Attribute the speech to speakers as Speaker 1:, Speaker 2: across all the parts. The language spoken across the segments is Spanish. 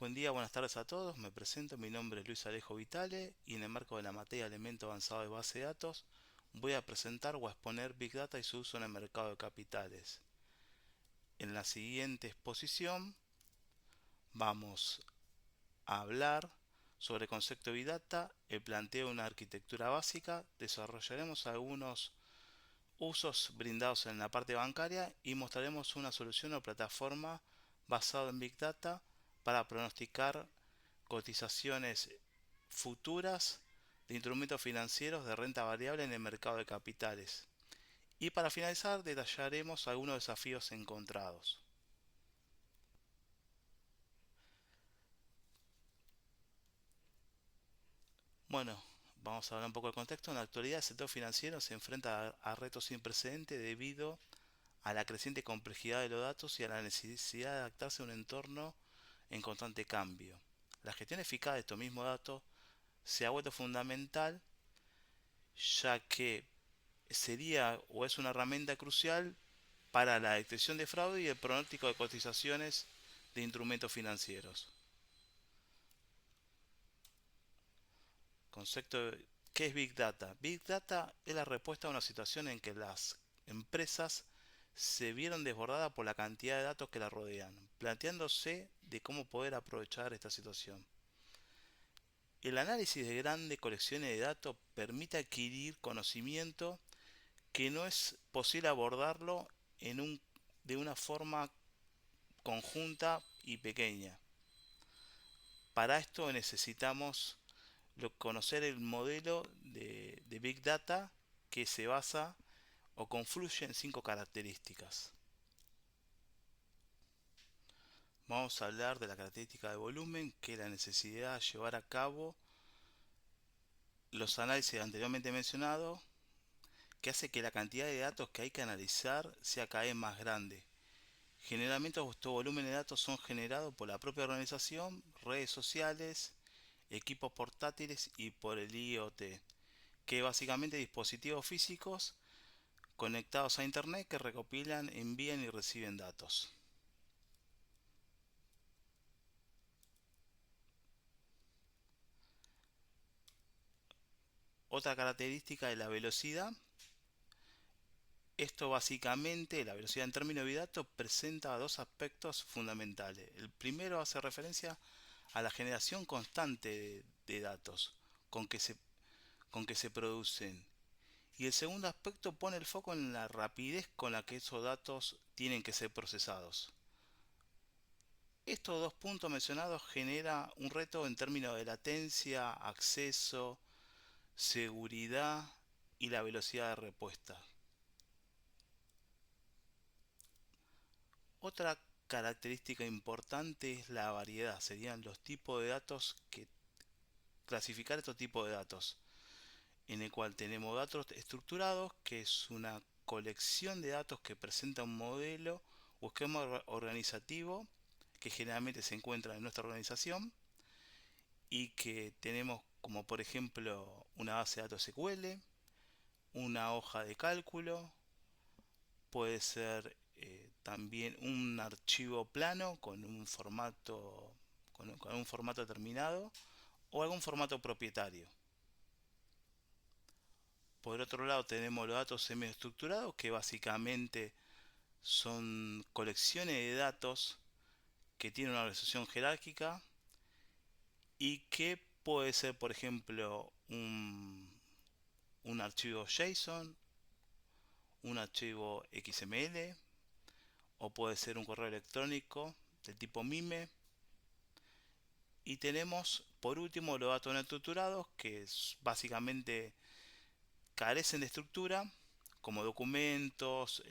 Speaker 1: Buen día, buenas tardes a todos. Me presento, mi nombre es Luis Alejo Vitale y en el marco de la materia Elemento Avanzado de Base de Datos voy a presentar o a exponer Big Data y su uso en el mercado de capitales. En la siguiente exposición vamos a hablar sobre el concepto de Big Data, el planteo de una arquitectura básica, desarrollaremos algunos usos brindados en la parte bancaria y mostraremos una solución o plataforma basada en Big Data para pronosticar cotizaciones futuras de instrumentos financieros de renta variable en el mercado de capitales. Y para finalizar, detallaremos algunos desafíos encontrados. Bueno, vamos a hablar un poco del contexto. En la actualidad, el sector financiero se enfrenta a retos sin precedentes debido a la creciente complejidad de los datos y a la necesidad de adaptarse a un entorno en constante cambio. La gestión eficaz de estos mismos datos se ha vuelto fundamental, ya que sería o es una herramienta crucial para la detección de fraude y el pronóstico de cotizaciones de instrumentos financieros. Concepto de ¿qué es Big Data? Big Data es la respuesta a una situación en que las empresas se vieron desbordadas por la cantidad de datos que la rodean, planteándose de cómo poder aprovechar esta situación. El análisis de grandes colecciones de datos permite adquirir conocimiento que no es posible abordarlo de una forma conjunta y pequeña. Para esto necesitamos conocer el modelo de Big Data que se basa o confluye en cinco características. Vamos a hablar de la característica de volumen, que es la necesidad de llevar a cabo los análisis anteriormente mencionados, que hace que la cantidad de datos que hay que analizar sea cada vez más grande. Generalmente estos volúmenes de datos son generados por la propia organización, redes sociales, equipos portátiles y por el IoT, que básicamente dispositivos físicos conectados a internet que recopilan, envían y reciben datos. Otra característica es la velocidad. Esto básicamente, la velocidad en términos de datos, presenta dos aspectos fundamentales. El primero hace referencia a la generación constante de datos con que con que se producen. Y el segundo aspecto pone el foco en la rapidez con la que esos datos tienen que ser procesados. Estos dos puntos mencionados generan un reto en términos de latencia, acceso, seguridad y la velocidad de respuesta. Otra característica importante es la variedad, serían los tipos de datos que clasificar estos tipos de datos, en el cual tenemos datos estructurados, que es una colección de datos que presenta un modelo o esquema organizativo que generalmente se encuentra en nuestra organización y que tenemos como por ejemplo una base de datos SQL, una hoja de cálculo, puede ser también un archivo plano con un formato determinado o algún formato propietario. Por otro lado tenemos los datos semiestructurados, que básicamente son colecciones de datos que tienen una organización jerárquica y que puede ser por ejemplo un archivo JSON, un archivo XML o puede ser un correo electrónico de tipo MIME. Y tenemos por último los datos no estructurados, que básicamente carecen de estructura, como documentos,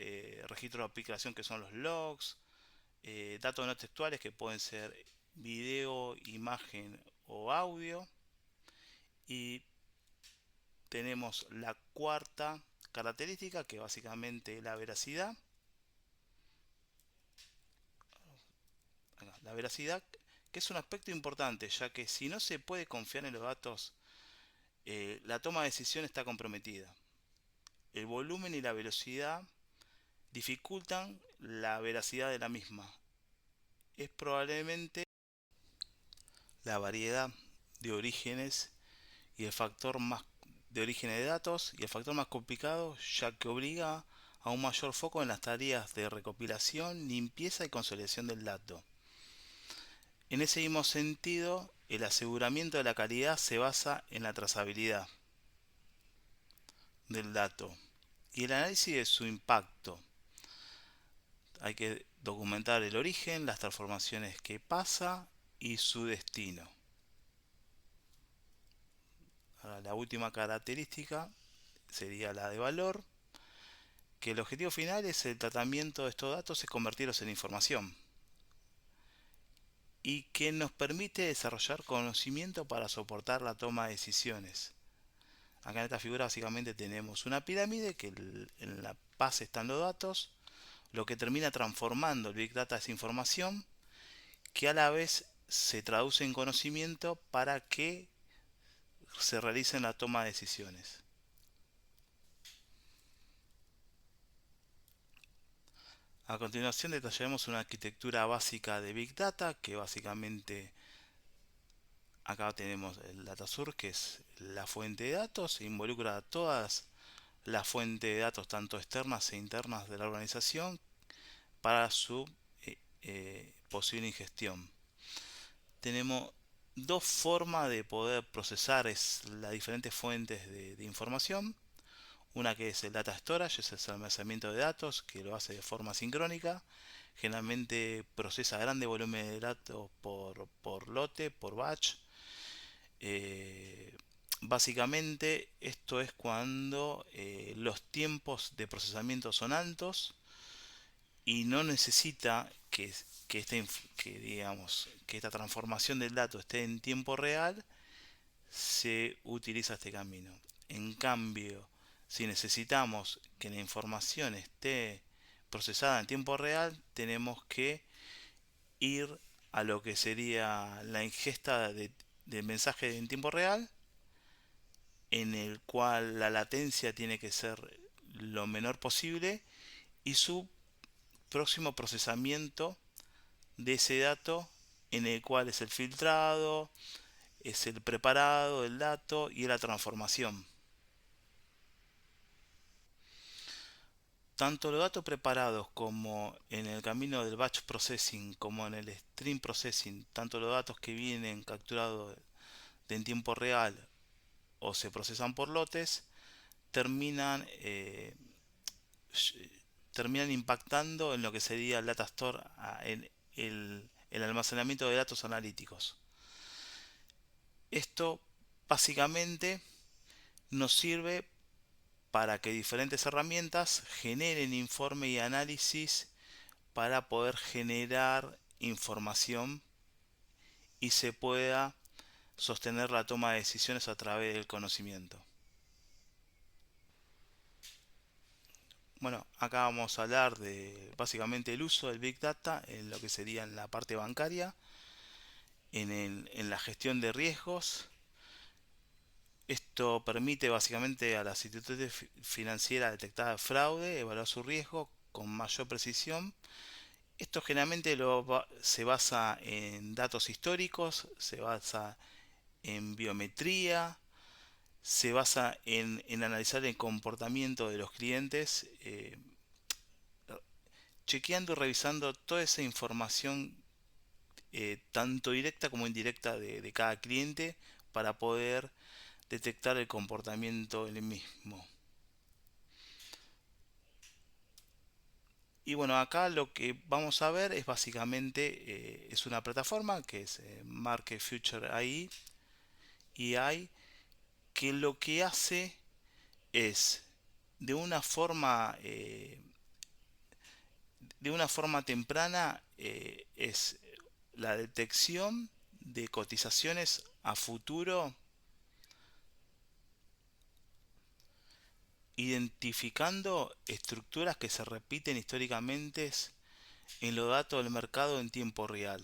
Speaker 1: registros de aplicación que son los logs, datos no textuales que pueden ser video, imagen o audio. Y tenemos la cuarta característica, que básicamente es la veracidad. La veracidad, que es un aspecto importante, ya que si no se puede confiar en los datos, la toma de decisión está comprometida. El volumen y la velocidad dificultan la veracidad de la misma. Es probablemente la variedad de orígenes y el factor más de orígenes de datos y el factor más complicado, ya que obliga a un mayor foco en las tareas de recopilación, limpieza y consolidación del dato. En ese mismo sentido, el aseguramiento de la calidad se basa en la trazabilidad del dato y el análisis de su impacto. Hay que documentar el origen, las transformaciones que pasa y su destino. Ahora, la última característica sería la de valor, que el objetivo final es el tratamiento de estos datos y convertirlos en información y que nos permite desarrollar conocimiento para soportar la toma de decisiones. Acá en esta figura básicamente tenemos una pirámide que en la base están los datos, lo que termina transformando el Big Data es información que a la vez se traduce en conocimiento para que se realicen la toma de decisiones. A continuación detallaremos una arquitectura básica de Big Data que básicamente acá tenemos el Data Source, que es la fuente de datos, e involucra a todas las fuentes de datos, tanto externas e internas de la organización, para su posible ingestión. Tenemos dos formas de poder procesar las diferentes fuentes de información. Una que es el Data Storage, es el almacenamiento de datos, que lo hace de forma sincrónica. Generalmente procesa grandes volúmenes de datos por lote, por batch. Básicamente esto es cuando los tiempos de procesamiento son altos y no necesita que esta transformación del dato esté en tiempo real, se utiliza este camino. En cambio, si necesitamos que la información esté procesada en tiempo real, tenemos que ir a lo que sería la ingesta de mensaje en tiempo real, en el cual la latencia tiene que ser lo menor posible y su próximo procesamiento de ese dato, en el cual es el filtrado, es el preparado del dato y la transformación. Tanto los datos preparados como en el camino del batch processing como en el stream processing, tanto los datos que vienen capturados en tiempo real o se procesan por lotes, terminan, terminan impactando en lo que sería el data store, en el almacenamiento de datos analíticos. Esto básicamente nos sirve para que diferentes herramientas generen informe y análisis para poder generar información y se pueda sostener la toma de decisiones a través del conocimiento. Bueno, acá vamos a hablar de básicamente el uso del Big Data en lo que sería en la parte bancaria, en la gestión de riesgos. Esto permite básicamente a las instituciones financieras detectar fraude, evaluar su riesgo con mayor precisión. Esto generalmente se basa en datos históricos, se basa en biometría, se basa en analizar el comportamiento de los clientes, chequeando y revisando toda esa información, tanto directa como indirecta de cada cliente, para poder detectar el comportamiento del mismo. Y bueno, acá lo que vamos a ver es básicamente es una plataforma que es Market Future AI, que lo que hace es de una forma temprana, es la detección de cotizaciones a futuro, identificando estructuras que se repiten históricamente en los datos del mercado en tiempo real.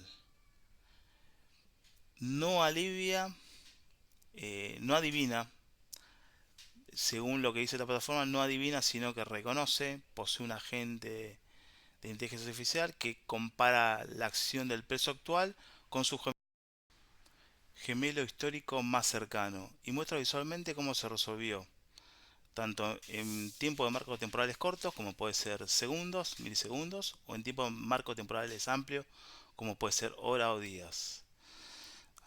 Speaker 1: No alivia, no adivina, según lo que dice esta plataforma, no adivina, sino que reconoce, posee un agente de inteligencia artificial que compara la acción del precio actual con su gemelo histórico más cercano y muestra visualmente cómo se resolvió, tanto en tiempo de marcos temporales cortos, como puede ser segundos, milisegundos, o en tiempo de marcos temporales amplios, como puede ser hora o días.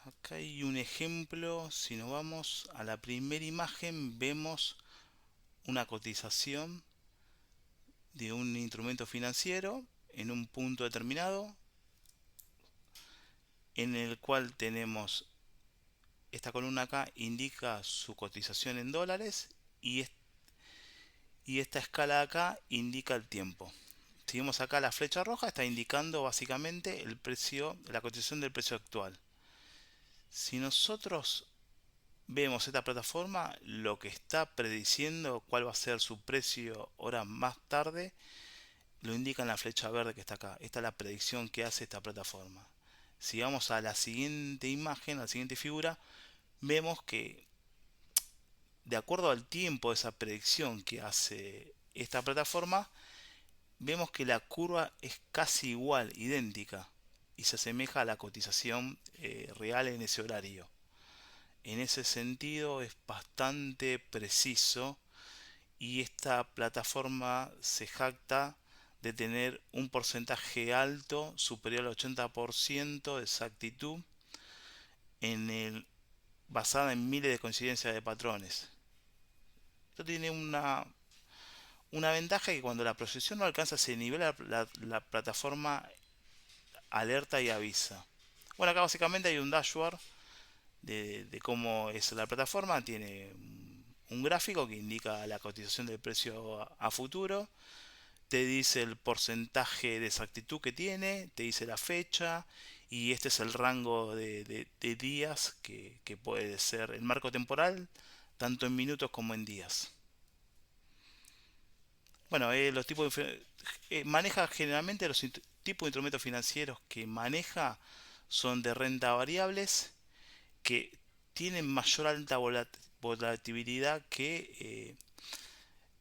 Speaker 1: Acá hay un ejemplo. Si nos vamos a la primera imagen, vemos una cotización de un instrumento financiero en un punto determinado, en el cual tenemos esta columna acá indica su cotización en dólares y, esta escala de acá indica el tiempo. Si vemos acá la flecha roja, está indicando básicamente el precio, la cotización del precio actual. Si nosotros vemos esta plataforma, lo que está prediciendo cuál va a ser su precio horas más tarde, lo indica en la flecha verde que está acá. Esta es la predicción que hace esta plataforma. Si vamos a la siguiente imagen, a la siguiente figura, vemos que de acuerdo al tiempo de esa predicción que hace esta plataforma, vemos que la curva es casi igual, idéntica, y se asemeja a la cotización real en ese horario. En ese sentido es bastante preciso y esta plataforma se jacta de tener un porcentaje alto, superior al 80% de exactitud, basada en miles de coincidencias de patrones. Esto tiene una ventaja, que cuando la proyección no alcanza ese nivel, la plataforma alerta y avisa. Bueno, acá básicamente hay un dashboard de cómo es la plataforma. Tiene un gráfico que indica la cotización del precio a futuro, te dice el porcentaje de exactitud que tiene, te dice la fecha, y este es el rango de días que puede ser el marco temporal, tanto en minutos como en días. Bueno, los tipos maneja generalmente los tipos de instrumentos financieros que maneja son de renta variables, que tienen mayor alta volatilidad que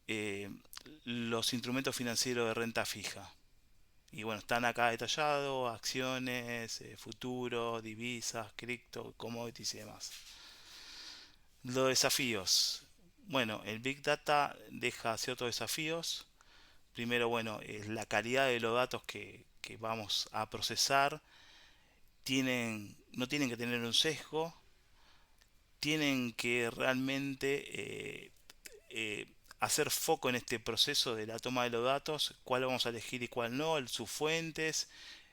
Speaker 1: eh, los instrumentos financieros de renta fija. Y bueno, están acá detallados: acciones, futuros, divisas, cripto, commodities y demás. Los desafíos. Bueno, el Big Data deja ciertos desafíos. Primero, bueno, es la calidad de los datos que vamos a procesar. No tienen que tener un sesgo. Tienen que realmente hacer foco en este proceso de la toma de los datos, cuál vamos a elegir y cuál no, sus fuentes.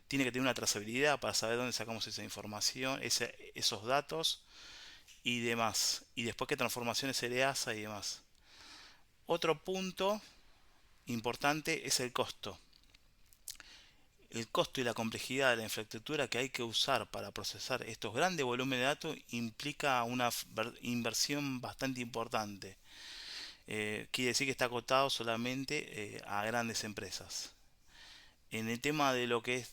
Speaker 1: Tiene que tener una trazabilidad para saber dónde sacamos esa información, esos datos y demás. Y después qué transformaciones se le hace y demás. Otro punto importante es el costo. El costo y la complejidad de la infraestructura que hay que usar para procesar estos grandes volúmenes de datos implica una inversión bastante importante. Quiere decir que está acotado solamente a grandes empresas. En el tema de lo que es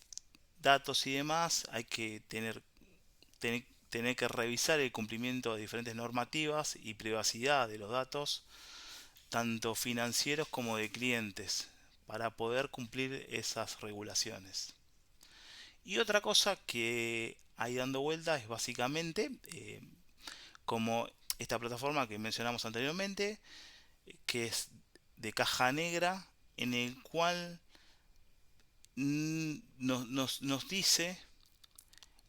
Speaker 1: datos y demás, hay que tener que revisar el cumplimiento de diferentes normativas y privacidad de los datos, tanto financieros como de clientes, para poder cumplir esas regulaciones. Y otra cosa que hay dando vuelta es básicamente como esta plataforma que mencionamos anteriormente, que es de caja negra, en el cual nos dice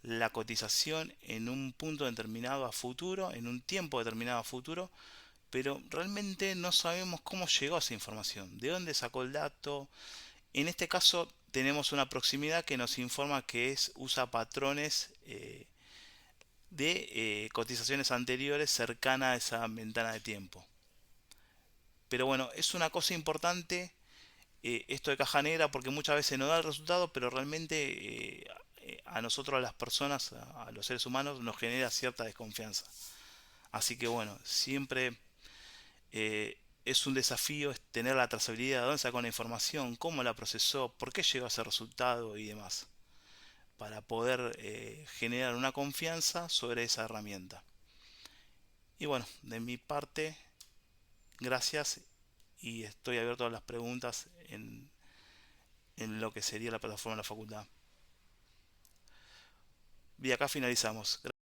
Speaker 1: la cotización en un punto determinado a futuro, en un tiempo determinado a futuro, pero realmente no sabemos cómo llegó a esa información, de dónde sacó el dato. En este caso tenemos una proximidad que nos informa que usa patrones de cotizaciones anteriores cercanas a esa ventana de tiempo. Pero bueno, es una cosa importante esto de caja negra, porque muchas veces no da el resultado, pero realmente a nosotros, a las personas, a los seres humanos, nos genera cierta desconfianza. Así que bueno, siempre es un desafío tener la trazabilidad de dónde sacó la información, cómo la procesó, por qué llegó a ese resultado y demás, para poder generar una confianza sobre esa herramienta. Y bueno, de mi parte, gracias, y estoy abierto a las preguntas en lo que sería la plataforma de la facultad. Y acá finalizamos.